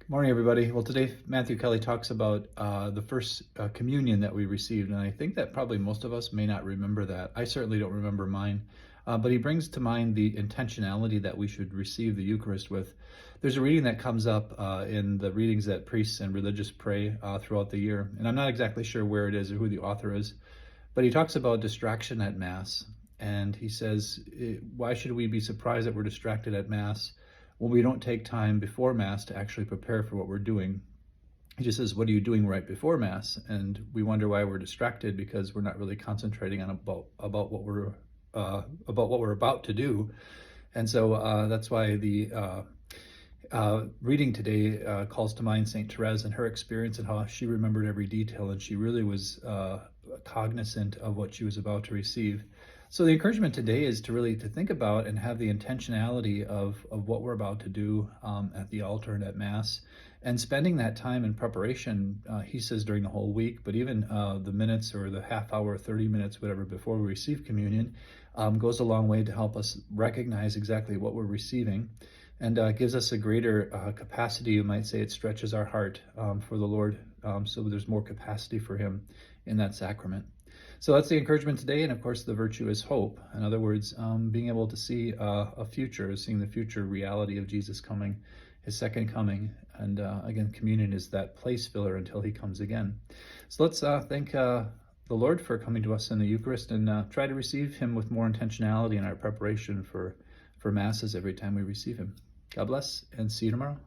Morning, everybody. Well, today Matthew Kelly talks about the first communion that we received, and I think that probably most of us may not remember that. I certainly don't remember mine, but he brings to mind the intentionality that we should receive the Eucharist with. There's a reading that comes up in the readings that priests and religious pray throughout the year, and I'm not exactly sure where it is or who the author is, but he talks about distraction at Mass, and he says, why should we be surprised that we're distracted at Mass when we don't take time before Mass to actually prepare for what we're doing? He just says, what are you doing right before Mass? And we wonder why we're distracted, because we're not really concentrating on about what we're about to do. And so that's why the reading today calls to mind St. Therese and her experience and how she remembered every detail, and she really was cognizant of what she was about to receive. So the encouragement today is to really to think about and have the intentionality of what we're about to do at the altar and at Mass, and spending that time in preparation, he says, during the whole week, but even the minutes or the half hour, 30 minutes, whatever, before we receive communion goes a long way to help us recognize exactly what we're receiving, and gives us a greater capacity. You might say it stretches our heart for the Lord, so there's more capacity for him in that sacrament. So that's the encouragement today, and of course the virtue is hope. In other words, being able to see a future, seeing the future reality of Jesus coming, his second coming, and again, communion is that place filler until he comes again. So let's thank the Lord for coming to us in the Eucharist, and try to receive him with more intentionality in our preparation for Masses every time we receive him. God bless, and see you tomorrow.